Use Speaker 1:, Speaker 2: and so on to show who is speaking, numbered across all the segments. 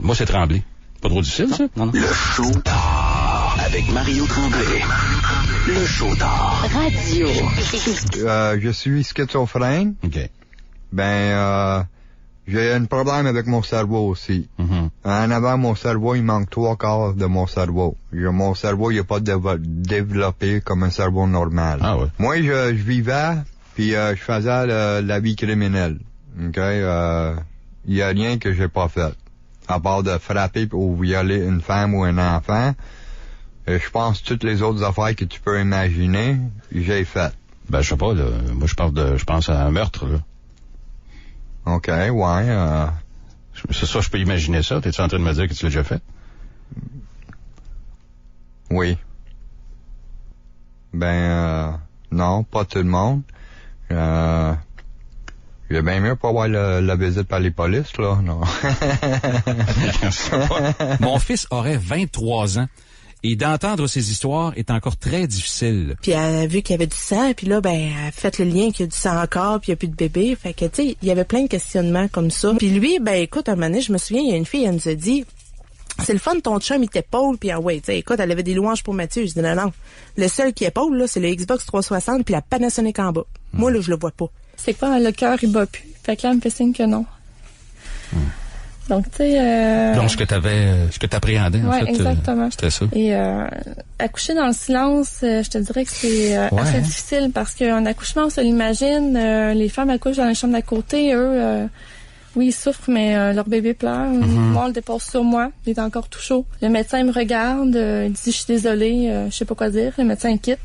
Speaker 1: Moi, c'est Tremblay. Pas trop difficile, ça?
Speaker 2: Non.
Speaker 3: Le show d'or avec Mario Tremblay. Le show d'or.
Speaker 4: Radio.
Speaker 5: Je suis schizophrène.
Speaker 1: OK.
Speaker 5: J'ai un problème avec mon cerveau aussi.
Speaker 1: Mm-hmm.
Speaker 5: En avant, mon cerveau, il manque 3/4 de mon cerveau. Mon cerveau, il n'est pas développé comme un cerveau normal.
Speaker 1: Ah ouais.
Speaker 5: Moi, je vivais, puis je faisais la vie criminelle. OK? Il y a rien que j'ai pas fait. À part de frapper ou violer une femme ou un enfant. Je pense que toutes les autres affaires que tu peux imaginer, j'ai faites.
Speaker 1: Ben, je sais pas, là. Moi, je pense à un meurtre, là.
Speaker 5: OK, ouais.
Speaker 1: C'est ça, je peux imaginer ça. T'es-tu en train de me dire que tu l'as déjà fait?
Speaker 5: Oui. Non, pas tout le monde. J'ai bien mieux pas avoir la visite par les polices, là, non.
Speaker 1: Mon fils aurait 23 ans. Et d'entendre ces histoires est encore très difficile.
Speaker 6: Puis elle a vu qu'il y avait du sang, puis là, elle a fait le lien qu'il y a du sang encore, puis il n'y a plus de bébé. Fait que, tu sais, il y avait plein de questionnements comme ça. Puis lui, écoute, un moment donné, je me souviens, il y a une fille, elle nous a dit, c'est le fun, ton chum, il t'épaule, puis tu sais, écoute, elle avait des louanges pour Mathieu. Je dis, non. Le seul qui épaule, là, c'est le Xbox 360 puis la Panasonic en bas. Moi, là, je le vois pas.
Speaker 7: C'est quoi, le cœur, il bat plus. Fait que là, elle me fait signe que non. Donc, tu sais...
Speaker 1: Donc, ce que t'appréhendais, en fait.
Speaker 7: Exactement.
Speaker 1: C'était ça.
Speaker 7: Et accoucher dans le silence, je te dirais que c'est assez difficile parce qu'un accouchement, on se l'imagine, les femmes accouchent dans la chambre d'à côté, eux, oui, ils souffrent, mais leur bébé pleure. Moi, on le dépose sur moi, il est encore tout chaud. Le médecin me regarde, il dit, je suis désolée, je sais pas quoi dire. Le médecin quitte.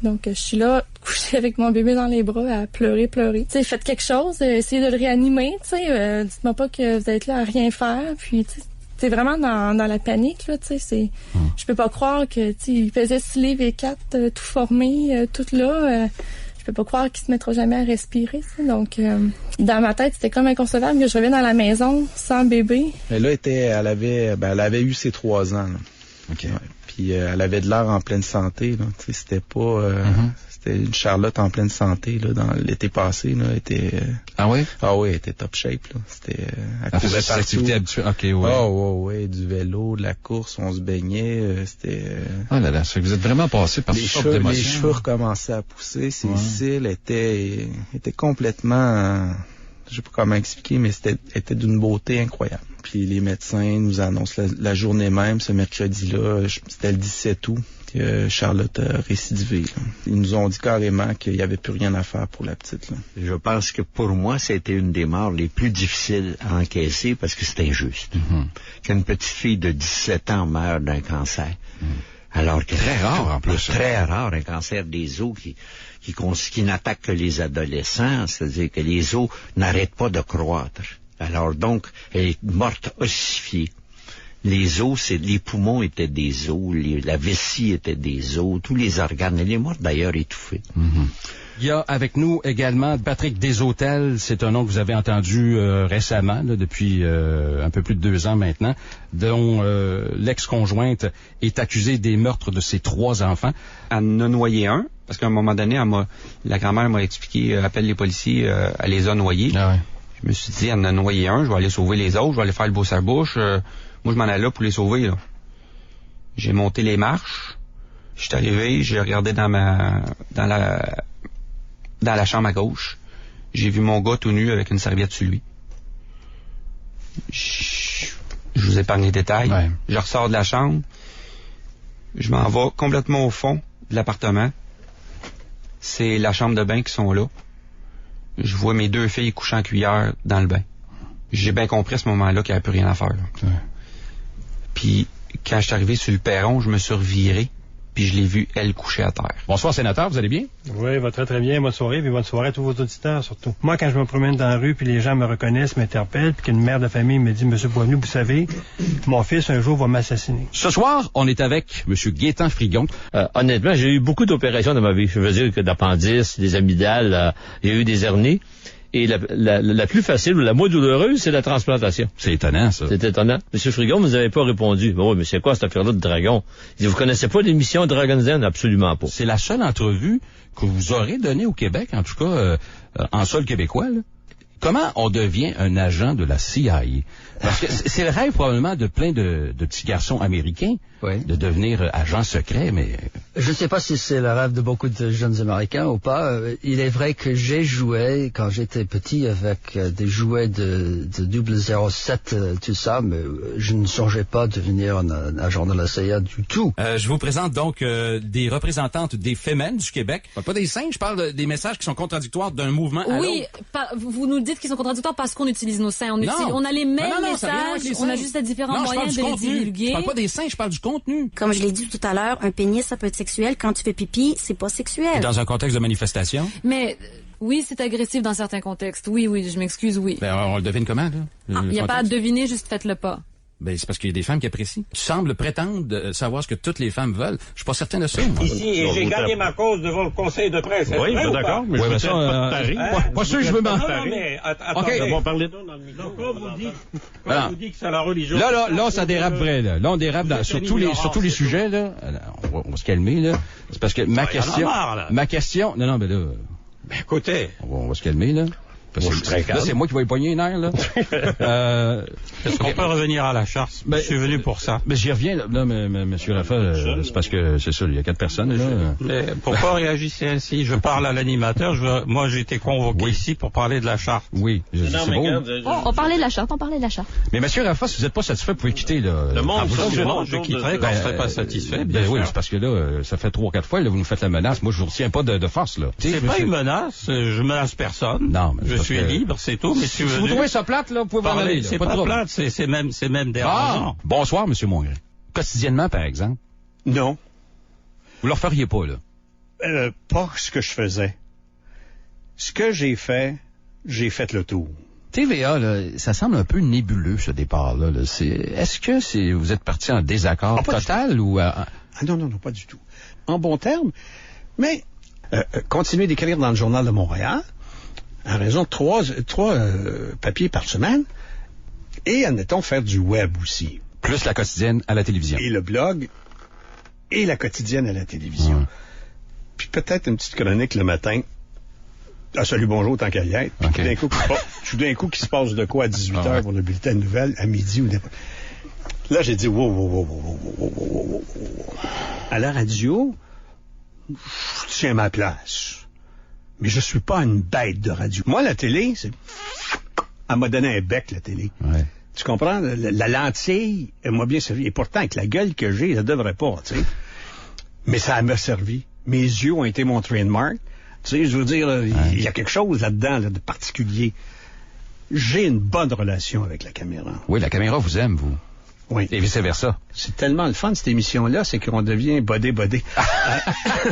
Speaker 7: Donc, je suis là, couchée avec mon bébé dans les bras, à pleurer. Tu sais, faites quelque chose, essayez de le réanimer, tu sais. Dites-moi pas que vous êtes là à rien faire. Puis, tu sais, c'est vraiment dans la panique, là, tu sais. Je peux pas croire que, tu sais, il pesait 6 livres et 4, tout formé, tout là. Je peux pas croire qu'il se mettra jamais à respirer, tu sais. Donc, dans ma tête, c'était comme inconcevable que je revienne à la maison sans bébé.
Speaker 8: Mais là, elle avait eu ses 3 ans, là.
Speaker 1: OK.
Speaker 8: Ouais. Puis elle avait de l'air en pleine santé, là. Tu sais, c'était pas... C'était une Charlotte en pleine santé, là, dans l'été passé, là.
Speaker 1: Ah oui?
Speaker 8: Ah oui, elle était top shape, là. C'était...
Speaker 1: Elle faisait ses activités habituelles. OK, oui.
Speaker 8: Oh, ouais, du vélo, de la course, on se baignait, c'était...
Speaker 1: Ah là là, c'est que vous êtes vraiment passé par toutes sortes d'émotions.
Speaker 8: Les cheveux recommençaient à pousser, ses cils étaient complètement... je sais pas comment expliquer, mais était d'une beauté incroyable. Puis les médecins nous annoncent la journée même, ce mercredi-là, c'était le 17 août, que Charlotte a récidivé, là. Ils nous ont dit carrément qu'il n'y avait plus rien à faire pour la petite, là.
Speaker 9: Je pense que pour moi, c'était une des morts les plus difficiles à encaisser parce que c'est injuste. Qu'une petite fille de 17 ans meurt d'un cancer. Alors que
Speaker 1: très rare en plus.
Speaker 9: Très rare, un cancer des os qui n'attaque que les adolescents, c'est-à-dire que les os n'arrêtent pas de croître. Alors donc, elle est morte ossifiée. Les os, les poumons étaient des os, la vessie était des os, tous les organes. Elle est morte d'ailleurs étouffée.
Speaker 1: Il y a avec nous également Patrick Desautels, c'est un nom que vous avez entendu récemment, là, depuis un peu plus de 2 ans maintenant, dont l'ex-conjointe est accusée des meurtres de ses 3 enfants.
Speaker 10: Elle en a noyé un, parce qu'à un moment donné, la grand-mère m'a expliqué, appelle les policiers, elle les a noyés.
Speaker 1: Ah ouais.
Speaker 10: Je me suis dit, elle en a noyé un, je vais aller sauver les autres, je vais aller faire le beau sa bouche. Moi, je m'en allais là pour les sauver, là. J'ai monté les marches, je suis arrivé, j'ai regardé dans la chambre à gauche. J'ai vu mon gars tout nu avec une serviette sur lui. Je vous épargne les détails.
Speaker 1: Ouais.
Speaker 10: Je ressors de la chambre. Je m'en vais complètement au fond de l'appartement. C'est la chambre de bain qui sont là. Je vois mes 2 filles couchant en cuillère dans le bain. J'ai bien compris à ce moment-là qu'il n'y avait plus rien à faire.
Speaker 1: Ouais.
Speaker 10: Puis, quand je suis arrivé sur le perron, je me suis reviré. Puis je l'ai vu, elle, couchée à terre.
Speaker 1: Bonsoir, sénateur, vous allez bien?
Speaker 11: Oui, va très très bien. Bonne soirée, puis bonne soirée à tous vos auditeurs, surtout. Moi, quand je me promène dans la rue, puis les gens me reconnaissent, m'interpellent, puis qu'une mère de famille me dit, Monsieur Boisvenu, vous savez, mon fils, un jour, va m'assassiner.
Speaker 1: Ce soir, on est avec Monsieur Gaétan Frigon.
Speaker 12: Honnêtement, j'ai eu beaucoup d'opérations dans ma vie. Je veux dire que d'appendices, des amygdales, il y a eu des hernies. Et la plus facile ou la moins douloureuse, c'est la transplantation.
Speaker 1: C'est étonnant, ça.
Speaker 12: C'est étonnant. Monsieur Frigon, vous n'avez pas répondu. Oui, mais c'est quoi cette affaire-là de dragon? Il dit, vous connaissez pas l'émission Dragon's Den? Absolument pas.
Speaker 1: C'est la seule entrevue que vous aurez donnée au Québec, en tout cas, en sol québécois, là. Comment on devient un agent de la CIA? Parce que c'est le rêve probablement de plein de petits garçons américains de devenir agent secret, mais...
Speaker 2: Je ne sais pas si c'est le rêve de beaucoup de jeunes Américains ou pas. Il est vrai que j'ai joué quand j'étais petit avec des jouets de 007, tout ça, mais je ne songeais pas devenir un agent de la CIA du tout.
Speaker 1: Je vous présente donc des représentantes des Femmes du Québec. Pas des singes, je parle des messages qui sont contradictoires d'un mouvement à l'autre.
Speaker 4: Oui, vous nous dites qu'ils sont contradictoires parce qu'on utilise nos seins. On a les mêmes messages, on a juste différents moyens de les divulguer.
Speaker 1: Je parle pas des seins, je parle du contenu.
Speaker 13: Comme je l'ai dit tout à l'heure, un pénis, ça peut être sexuel. Quand tu fais pipi, c'est pas sexuel.
Speaker 1: Dans un contexte de manifestation?
Speaker 4: Mais... Oui, c'est agressif dans certains contextes. Oui, je m'excuse, oui.
Speaker 1: Ben, on le devine comment, là?
Speaker 4: Il n'y a pas à deviner, juste faites-le pas.
Speaker 1: Ben, c'est parce qu'il y a des femmes qui apprécient. Tu sembles prétendre savoir ce que toutes les femmes veulent. Je suis pas certain de ça, moi.
Speaker 14: Ici, j'ai gagné ma cause devant le conseil de presse.
Speaker 12: Oui, je suis d'accord, mais je suis pas taré.
Speaker 1: Pas sûr que je veux m'en...
Speaker 14: Non, mais attendez. On parler donc dans le micro. Quand on vous dit que c'est la religion...
Speaker 1: Là, ça dérape vrai, là. Là, on dérape sur tous les sujets, là. Alors, on va se calmer, là. C'est parce que ma question... Non, mais là...
Speaker 14: Ben, écoutez...
Speaker 1: On va se calmer, là.
Speaker 14: Moi, je suis très calme.
Speaker 1: Là, c'est moi qui vais y pogner les nerfs, là.
Speaker 14: Est-ce qu'on peut revenir à la charte? Je suis venu pour ça.
Speaker 1: Mais j'y reviens, là, monsieur Raphaël, c'est parce que, c'est ça, il y a 4 personnes, là.
Speaker 14: Mais pourquoi réagissez ainsi? Je parle à l'animateur, moi, j'ai été convoqué ici pour parler de la charte.
Speaker 1: Oui, c'est beau.
Speaker 7: On parlait de la charte,
Speaker 1: Mais monsieur Raphaël, si vous n'êtes pas satisfait, vous pouvez quitter, là.
Speaker 14: Le monde, je quitterai quand je ne serai pas satisfait, bien sûr.
Speaker 1: Oui, c'est parce que là, ça fait 3 ou 4 fois, là, vous nous faites la menace. Moi, je vous retiens pas de force, là.
Speaker 14: C'est pas une menace, je menace personne.
Speaker 1: Non, mais
Speaker 14: je suis libre, c'est tout. Mais
Speaker 1: si vous trouvez ça plate, là, vous pouvez en aller.
Speaker 14: C'est pas plate, c'est même dérangeant.
Speaker 1: Bonsoir, monsieur Mongrain. Quotidiennement, par exemple?
Speaker 15: Non.
Speaker 1: Vous le referiez pas, là?
Speaker 15: Pas ce que je faisais. Ce que j'ai fait le tour.
Speaker 1: TVA, là, ça semble un peu nébuleux, ce départ-là. Là. Est-ce que vous êtes parti en désaccord total ou...
Speaker 15: Non, pas du tout. En bon terme, mais continuer d'écrire dans le Journal de Montréal, en raison de 3 papiers par semaine, et admettons faire du web aussi.
Speaker 1: Plus la quotidienne à la télévision.
Speaker 15: Et le blog, et la quotidienne à la télévision. Puis peut-être une petite chronique le matin. Ah, salut, bonjour, tant qu'à y être. Puis tout d'un coup, qu'il se passe de quoi à 18h pour le bulletin de nouvelles, à midi ou n'importe. Là, j'ai dit, wow. À la radio, je tiens ma place. Mais je suis pas une bête de radio. Moi, la télé, elle m'a donné un bec, la télé.
Speaker 1: Ouais.
Speaker 15: Tu comprends? La lentille, elle m'a bien servi. Et pourtant, avec la gueule que j'ai, ça devrait pas, tu sais. Mais ça m'a servi. Mes yeux ont été mon trademark. Tu sais, je veux dire, il y a quelque chose là-dedans, là, de particulier. J'ai une bonne relation avec la caméra.
Speaker 1: Oui, la caméra vous aime, vous.
Speaker 15: Oui.
Speaker 1: Et vice-versa.
Speaker 15: C'est tellement le fun, cette émission-là, c'est qu'on devient bodé.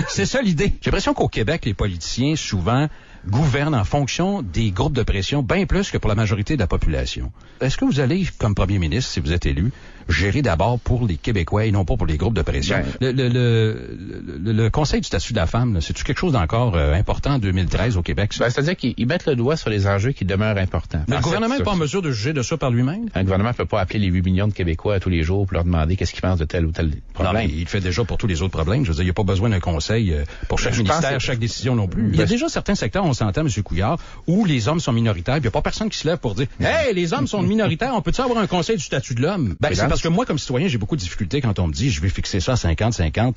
Speaker 1: C'est ça l'idée. J'ai l'impression qu'au Québec, les politiciens, souvent, gouvernent en fonction des groupes de pression bien plus que pour la majorité de la population. Est-ce que vous allez, comme premier ministre, si vous êtes élu, gérer d'abord pour les Québécois et non pas pour les groupes de pression? Le Conseil du statut de la femme, c'est-tu quelque chose d'encore important en 2013 au Québec?
Speaker 16: C'est-à-dire qu'ils mettent le doigt sur les enjeux qui demeurent importants.
Speaker 1: Mais le gouvernement n'est pas en mesure de juger de ça par lui-même?
Speaker 16: Un gouvernement ne peut pas appeler les 8 millions de Québécois tous les jours pour leur demander qu'est-ce qu'ils pensent de tel ou tel problème.
Speaker 1: Non, mais il le fait déjà pour tous les autres problèmes. Je veux dire, il n'y a pas besoin d'un conseil pour chaque ministère, chaque décision non plus. Il y a déjà certains secteurs, on s'entend, M. Couillard, où les hommes sont minoritaires, il n'y a pas personne qui se lève pour dire « Hey, les hommes sont minoritaires, on peut-tu avoir un conseil du statut de l'homme? » Ben, c'est parce que moi, comme citoyen, j'ai beaucoup de difficultés quand on me dit « Je vais fixer ça à 50-50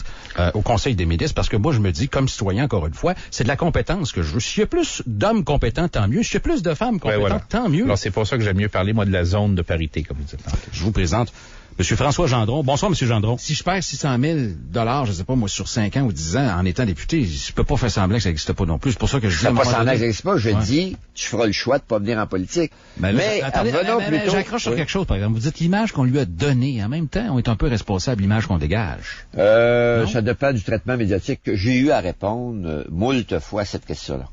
Speaker 1: au conseil des ministres », parce que moi, je me dis, comme citoyen, encore une fois, c'est de la compétence que je veux. S'il y a plus d'hommes compétents, tant mieux. S'il y a plus de femmes compétentes, tant mieux.
Speaker 16: Alors, c'est pour ça que j'aime mieux parler, moi, de la zone de parité, comme vous dites.
Speaker 1: Je vous présente Monsieur François Gendron. Bonsoir, Monsieur Gendron. Si je perds 600 000 $, je sais pas, moi, sur 5 ans ou 10 ans, en étant député, je peux pas faire semblant que ça n'existe pas non plus. C'est pour ça que je dis...
Speaker 17: Ça pas semblant que ça n'existe pas, je dis, tu feras le choix de pas venir en politique. Mais revenons plutôt...
Speaker 1: J'accroche sur quelque chose, par exemple. Vous dites l'image qu'on lui a donnée. En même temps, on est un peu responsable de l'image qu'on dégage.
Speaker 17: Ça dépend du traitement médiatique que j'ai eu à répondre moult fois à cette question-là.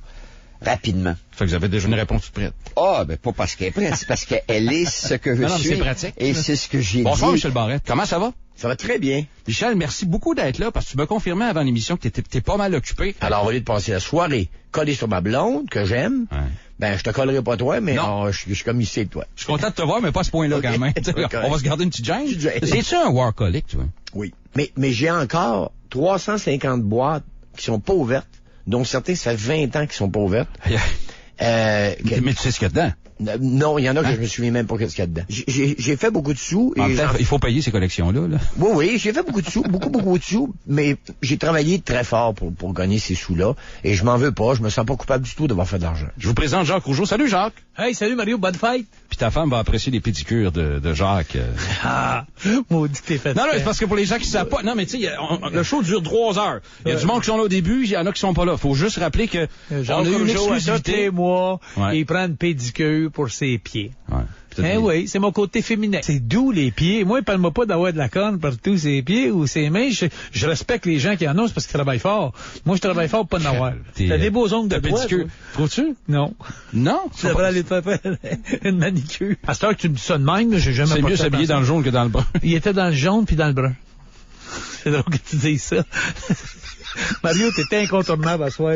Speaker 17: Rapidement.
Speaker 1: Fait que vous avez déjà une réponse toute prête.
Speaker 17: Ah, ben pas parce qu'elle est prête, c'est parce qu'elle est ce que je suis.
Speaker 1: C'est pratique.
Speaker 17: Et c'est ce que j'ai dit.
Speaker 1: Bonsoir, Michel Barrette. Comment ça va?
Speaker 17: Ça va très bien.
Speaker 1: Michel, merci beaucoup d'être là, parce que tu m'as confirmé avant l'émission que t'es pas mal occupé.
Speaker 18: Alors, au lieu de passer la soirée collé sur ma blonde, que j'aime, ben, je te collerai pas toi, mais je suis comme ici de toi.
Speaker 1: Je suis content de te voir, mais pas à ce point-là quand même. On va se garder une petite gêne. C'est-tu un workaholic, tu vois?
Speaker 18: Oui. Mais j'ai encore 350 boîtes qui sont pas ouvertes, dont certaines, ça fait 20 ans qu'ils sont pas ouvertes.
Speaker 1: Mais tu sais ce qu'il y a dedans?
Speaker 18: Non, il y en a que je me souviens même pas qu'est-ce qu'il y a dedans. J'ai fait beaucoup de sous.
Speaker 1: En fait, il faut payer ces collections-là. Là.
Speaker 18: Oui, j'ai fait beaucoup de sous, beaucoup de sous, mais j'ai travaillé très fort pour gagner ces sous-là, et je m'en veux pas, je me sens pas coupable du tout d'avoir fait de l'argent.
Speaker 1: Je vous présente Jacques Rougeau. Salut Jacques!
Speaker 19: Hey, salut Mario, bonne fête!
Speaker 1: Puis ta femme va apprécier les pédicures de Jacques.
Speaker 19: Ah, maudit t'es fait.
Speaker 1: Non, c'est parce que pour les gens qui savent pas, non, mais tu sais, le show dure 3 heures. Il y a du monde qui sont là au début, il y en a qui sont pas là. Faut juste rappeler que
Speaker 19: on a eu une exclusivité. Tous les mois, il prend une pédicure pour ses pieds. Ouais. Oui, c'est mon côté féminin. C'est doux, les pieds. Moi, parle-moi pas d'avoir de la corne partout ses pieds ou ses mains. Je respecte les gens qui en ont, c'est parce qu'ils travaillent fort. Moi, je travaille fort pour pas en avoir. T'as des beaux ongles de doigts.
Speaker 1: Trouves-tu?
Speaker 19: Non.
Speaker 1: Non?
Speaker 19: Ça devrait aller te faire une manicure. À cette heure que tu me dis ça de même, j'ai jamais.
Speaker 1: C'est mieux s'habiller dans le jaune que dans le brun.
Speaker 19: Il était dans le jaune puis dans le brun. C'est drôle que tu dises ça. Mario, t'es incontournable à soir.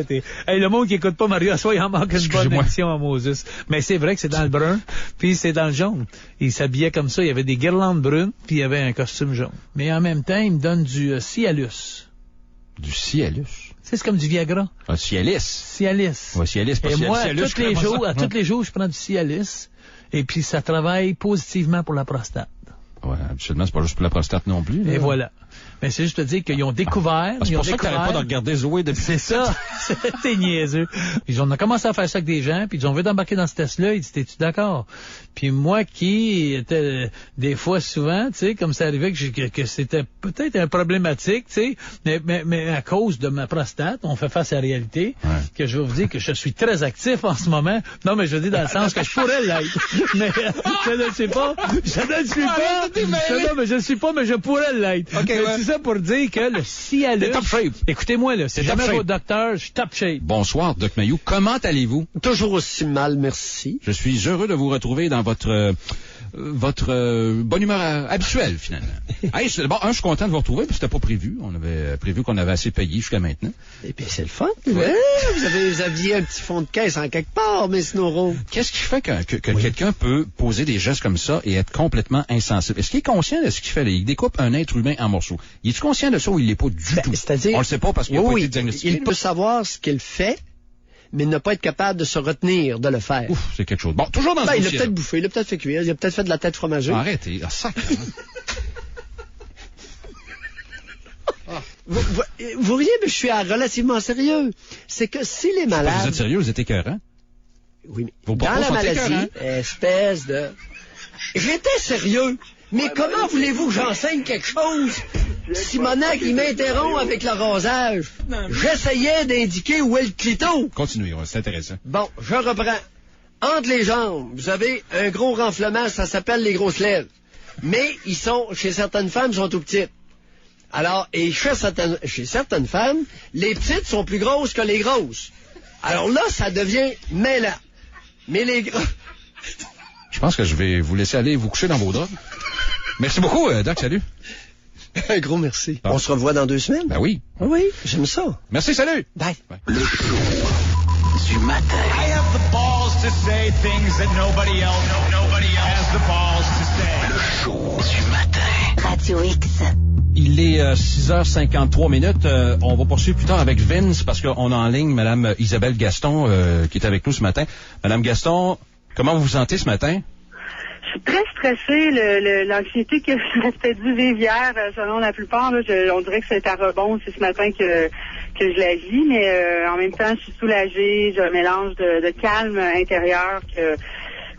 Speaker 19: Hey, le monde qui écoute pas Mario à soir, il en manque une bonne émission à Moses. Mais c'est vrai que c'est dans le brun, puis c'est dans le jaune. Il s'habillait comme ça, il y avait des guirlandes brunes, puis il y avait un costume jaune. Mais en même temps, il me donne du Cialis.
Speaker 1: Du Cialis?
Speaker 19: C'est comme du Viagra.
Speaker 1: Ah, Cialis?
Speaker 19: Cialis.
Speaker 1: Ouais, Cialis, pas
Speaker 19: et
Speaker 1: Cialis.
Speaker 19: moi,
Speaker 1: Cialis,
Speaker 19: tous les jours, je prends du Cialis, et puis ça travaille positivement pour la prostate.
Speaker 1: Ouais, absolument, c'est pas juste pour la prostate non plus. Là.
Speaker 19: Et voilà. Mais c'est juste te dire qu'ils ont découvert.
Speaker 1: C'est pour ça que t'arrêtes pas de regarder Zoé depuis.
Speaker 19: C'est ça. C'était niaiseux. Puis on a commencé à faire ça avec des gens, puis ils ont envie d'embarquer dans ce test-là. Ils disent, t'es-tu d'accord? Puis moi qui était des fois souvent, tu sais, comme ça arrivait que c'était peut-être un problématique, tu sais, mais à cause de ma prostate, on fait face à la réalité, que je vais vous dire que je suis très actif en ce moment. Non, mais je dis dans le sens que je pourrais l'être. Mais je ne le sais pas. Je ne le suis pas. Non, mais je ne suis pas, mais je pourrais l'être.
Speaker 1: Okay,
Speaker 19: c'est ça pour dire que le Cialis...
Speaker 1: T'es top shape.
Speaker 19: Écoutez-moi, là, c'est jamais votre docteur, je suis top shape.
Speaker 1: Bonsoir, Doc Mayou. Comment allez-vous?
Speaker 20: Toujours aussi mal, merci.
Speaker 1: Je suis heureux de vous retrouver dans votre bonne humeur habituelle, finalement. Hey, d'abord, je suis content de vous retrouver, parce que c'était pas prévu. On avait prévu qu'on avait assez payé jusqu'à maintenant.
Speaker 20: Eh bien, c'est le fun. Ouais. Vous aviez un petit fond de caisse en quelque part, mais Snoro.
Speaker 1: Qu'est-ce qui fait que quelqu'un peut poser des gestes comme ça et être complètement insensible? Est-ce qu'il est conscient de ce qu'il fait? Il découpe un être humain en morceaux. Il est conscient de ça ou il l'est pas du tout?
Speaker 20: C'est-à-dire...
Speaker 1: On le sait pas parce qu'il n'a pas été diagnostiqué.
Speaker 20: Il peut savoir ce qu'il fait, mais ne pas être capable de se retenir de le faire.
Speaker 1: Ouf, c'est quelque chose. Bon, toujours dans ce
Speaker 20: il a peut-être bouffé, il a peut-être fait cuire, il a peut-être fait de la tête fromagée.
Speaker 1: Arrêtez, sacré.
Speaker 20: Vous riez, mais je suis relativement sérieux. C'est que si les malades...
Speaker 1: Vous êtes sérieux, vous êtes écœurant?
Speaker 20: Oui, mais dans la maladie, espèce de... J'étais sérieux. Mais comment voulez-vous que j'enseigne quelque chose? Simonac, il m'interrompt avec le rasage. J'essayais d'indiquer où est le clito.
Speaker 1: Continuez, c'est intéressant.
Speaker 20: Bon, je reprends. Entre les jambes, vous avez un gros renflement, ça s'appelle les grosses lèvres. Mais chez certaines femmes, ils sont tout petites. Alors, et chez certaines femmes, les petites sont plus grosses que les grosses. Alors là, ça devient mêlant. Mais les grosses...
Speaker 1: Je pense que je vais vous laisser aller vous coucher dans vos draps. Merci beaucoup, Doc, salut.
Speaker 20: Un gros merci. On se revoit dans 2 semaines?
Speaker 1: Ben oui.
Speaker 20: Oui, j'aime ça.
Speaker 1: Merci, salut.
Speaker 20: Bye.
Speaker 3: Le show du matin.
Speaker 21: I have the balls to say things that nobody else has the balls to say.
Speaker 3: Le show du matin.
Speaker 22: Radio X.
Speaker 1: Il est 6h53. On va poursuivre plus tard avec Vince parce qu'on a en ligne Mme Isabelle Gaston qui est avec nous ce matin. Mme Gaston, comment vous vous sentez ce matin?
Speaker 23: Je suis très stressée. L'anxiété que je peut-être dû vivre hier, selon la plupart, là, on dirait que c'est à rebond. C'est ce matin que je la vis, mais en même temps, je suis soulagée. J'ai un mélange de calme intérieur que...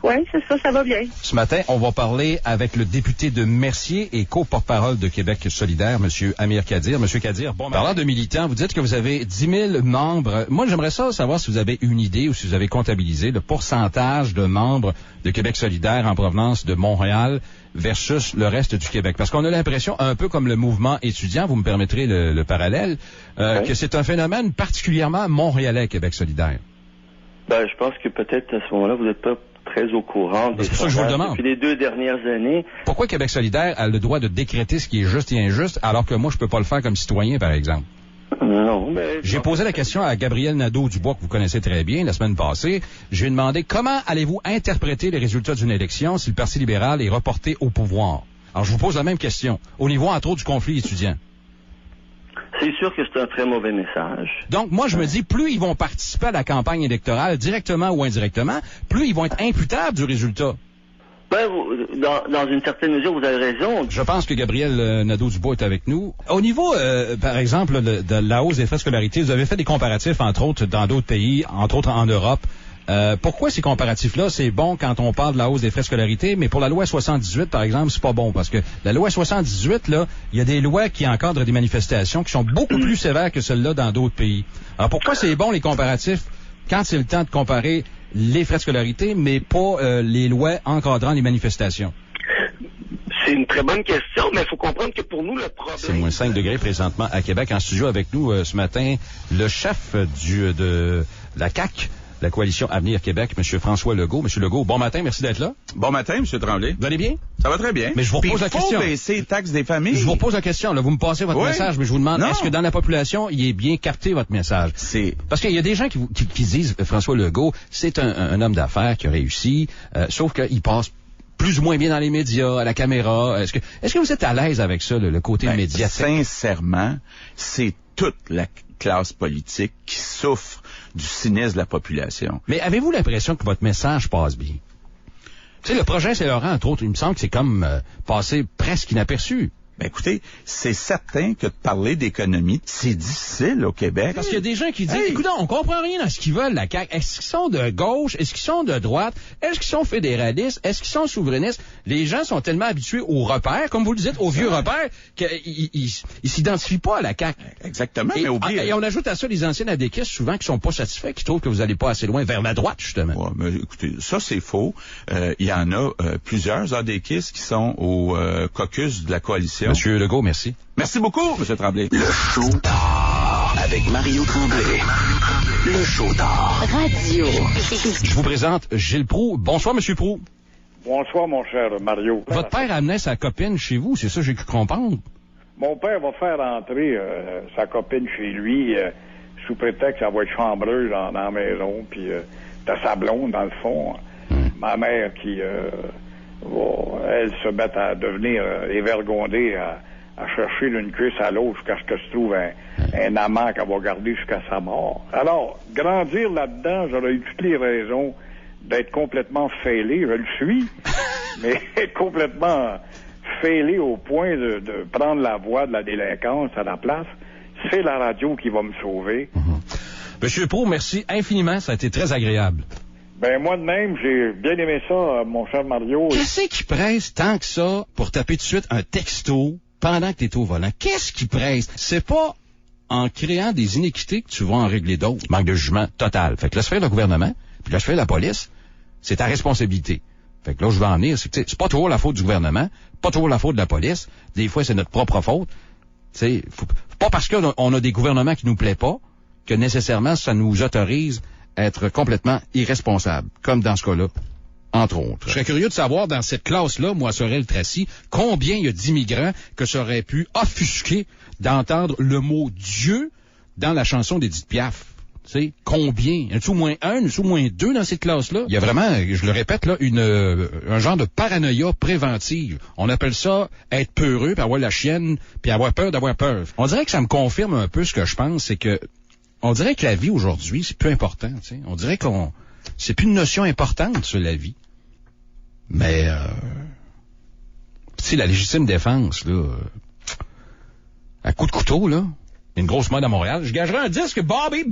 Speaker 23: Oui, c'est ça, ça va bien.
Speaker 1: Ce matin, on va parler avec le député de Mercier et co-porte-parole de Québec solidaire, M. Amir Kadir. M. Kadir, bon, parlant de militants, vous dites que vous avez 10 000 membres. Moi, j'aimerais savoir si vous avez une idée ou si vous avez comptabilisé le pourcentage de membres de Québec solidaire en provenance de Montréal versus le reste du Québec. Parce qu'on a l'impression, un peu comme le mouvement étudiant, vous me permettrez le parallèle, que c'est un phénomène particulièrement montréalais, Québec solidaire.
Speaker 24: Ben, je pense que peut-être à ce moment-là, vous n'êtes pas très au courant des sondages depuis les 2 dernières années.
Speaker 1: Pourquoi Québec solidaire a le droit de décréter ce qui est juste et injuste, alors que moi, je peux pas le faire comme citoyen, par exemple?
Speaker 24: Non, mais...
Speaker 1: J'ai posé la question à Gabriel Nadeau-Dubois, que vous connaissez très bien, la semaine passée. Je lui ai demandé comment allez-vous interpréter les résultats d'une élection si le Parti libéral est reporté au pouvoir? Alors, je vous pose la même question, au niveau, entre autres, du conflit étudiant.
Speaker 24: C'est sûr que c'est un très mauvais message.
Speaker 1: Donc, moi, je me dis, plus ils vont participer à la campagne électorale, directement ou indirectement, plus ils vont être imputables du résultat.
Speaker 24: Ben, dans une certaine mesure, vous avez raison.
Speaker 1: Je pense que Gabriel Nadeau-Dubois est avec nous. Au niveau, par exemple, de la hausse des frais de scolarité, vous avez fait des comparatifs, entre autres, dans d'autres pays, entre autres en Europe. Pourquoi ces comparatifs-là, c'est bon quand on parle de la hausse des frais de scolarité, mais pour la loi 78, par exemple, c'est pas bon, parce que la loi 78, là, il y a des lois qui encadrent des manifestations qui sont beaucoup plus sévères que celles-là dans d'autres pays. Alors pourquoi c'est bon les comparatifs quand c'est le temps de comparer les frais de scolarité, mais pas les lois encadrant les manifestations?
Speaker 5: C'est une très bonne question, mais il faut comprendre que pour nous, le problème...
Speaker 1: C'est moins 5 degrés présentement à Québec. En studio avec nous ce matin, le chef de la CAQ, la Coalition Avenir Québec, M. François Legault. M. Legault, bon matin, merci d'être là.
Speaker 6: Bon matin, M. Tremblay.
Speaker 1: Vous allez bien?
Speaker 6: Ça va très bien.
Speaker 1: Mais je vous repose la question.
Speaker 6: Il faut baisser les taxes des familles.
Speaker 1: Je vous repose la question. Là, vous me passez votre message, mais je vous demande,
Speaker 6: non.
Speaker 1: Est-ce que dans la population, il est bien capté votre message? Parce qu'il y a des gens qui disent, François Legault, c'est un homme d'affaires qui a réussi, sauf qu'il passe plus ou moins bien dans les médias, à la caméra. Est-ce que vous êtes à l'aise avec ça, le côté médiatique?
Speaker 6: Sincèrement, c'est toute la classe politique qui souffre du cynisme de la population.
Speaker 1: Mais avez-vous l'impression que votre message passe bien? Tu sais, le projet Saint-Laurent, entre autres, il me semble que c'est comme passé presque inaperçu.
Speaker 6: Ben écoutez, c'est certain que de parler d'économie, c'est difficile au Québec.
Speaker 1: Parce qu'il y a des gens qui disent, écoute, on comprend rien dans ce qu'ils veulent, la CAQ. Est-ce qu'ils sont de gauche? Est-ce qu'ils sont de droite? Est-ce qu'ils sont fédéralistes? Est-ce qu'ils sont souverainistes? Les gens sont tellement habitués aux repères, comme vous le dites, aux vieux repères, qu'ils s'identifient pas à la CAQ.
Speaker 6: Exactement,
Speaker 1: et on ajoute à ça les anciens adéquistes, souvent, qui sont pas satisfaits, qui trouvent que vous n'allez pas assez loin vers la droite, justement.
Speaker 6: Ouais, mais écoutez, ça, c'est faux. Il y en a plusieurs adéquistes qui sont au caucus de la coalition.
Speaker 1: Monsieur Legault, merci.
Speaker 6: Merci beaucoup, M. Tremblay.
Speaker 3: Le show d'art avec Mario Tremblay. Le show d'art.
Speaker 8: Radio.
Speaker 1: Je vous présente Gilles Proulx. Bonsoir, Monsieur Proulx.
Speaker 22: Bonsoir, mon cher Mario.
Speaker 1: Votre père amenait sa copine chez vous, c'est ça que j'ai cru comprendre?
Speaker 22: Mon père va faire entrer sa copine chez lui sous prétexte qu'elle va être chambreuse dans la maison, puis t'as sa blonde, dans le fond. Ma mère qui... elle se met à devenir évergondée, à chercher d'une cuisse à l'autre jusqu'à ce que se trouve un amant qu'elle va garder jusqu'à sa mort. Alors, grandir là-dedans, j'aurais eu toutes les raisons d'être complètement fêlé, je le suis, mais être complètement fêlé au point de prendre la voie de la délinquance à la place, c'est la radio qui va me sauver.
Speaker 1: Monsieur Proulx, merci infiniment, ça a été très agréable.
Speaker 22: Ben, moi de même, j'ai bien aimé ça, mon cher Mario.
Speaker 1: Qu'est-ce qui presse tant que ça pour taper tout de suite un texto pendant que t'es au volant? Qu'est-ce qui presse? C'est pas en créant des inéquités que tu vas en régler d'autres. Manque de jugement total. Fait que laisse faire le gouvernement, puis laisse faire la police. C'est ta responsabilité. Fait que là, je vais en venir, c'est pas toujours la faute du gouvernement, pas toujours la faute de la police. Des fois, c'est notre propre faute. C'est pas parce qu'on a des gouvernements qui nous plaisent pas que nécessairement ça nous autorise être complètement irresponsable, comme dans ce cas-là, entre autres. Je serais curieux de savoir, dans cette classe-là, moi, Sorel-Tracy, combien il y a d'immigrants que ça aurait pu offusquer d'entendre le mot Dieu dans la chanson d'Édith Piaf. Tu sais, combien? Y en a-tu au moins un, y en a-tu au moins deux dans cette classe-là? Il y a vraiment, je le répète, là, un genre de paranoïa préventive. On appelle ça être peureux, puis avoir la chienne, puis avoir peur d'avoir peur. On dirait que ça me confirme un peu ce que je pense, c'est que on dirait que la vie aujourd'hui, c'est plus important. Tu sais. On dirait c'est plus une notion importante sur la vie. Mais, tu sais, la légitime défense, là, à coup de couteau, là, une grosse mode à Montréal. Je gagerais un disque Bobby,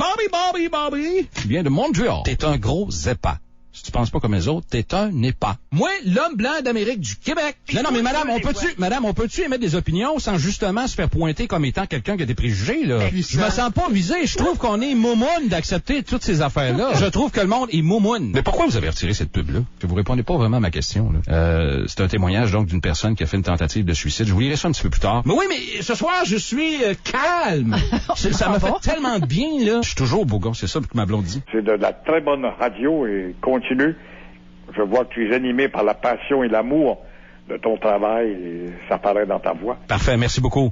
Speaker 1: qui vient de Montréal. T'es un gros épais. Si tu penses pas comme les autres, t'es un épais. Moi, l'homme blanc d'Amérique du Québec. Non, mais madame, on peut-tu émettre des opinions sans justement se faire pointer comme étant quelqu'un qui a des préjugés, là? Je me sens pas visé. Je trouve qu'on est moumoune d'accepter toutes ces affaires-là. Je trouve que le monde est moumoune. Mais pourquoi vous avez retiré cette pub-là? Que vous répondez pas vraiment à ma question, là. C'est un témoignage, donc, d'une personne qui a fait une tentative de suicide. Je vous lirai ça un petit peu plus tard. Mais oui, mais ce soir, je suis calme. Ça m'a fait tellement de bien, là. Je suis toujours beau gars, c'est ça que ma blonde dit.
Speaker 22: C'est de la très bonne radio et continue. Je vois que tu es animé par la passion et l'amour de ton travail et ça paraît dans ta voix.
Speaker 1: Parfait, merci beaucoup.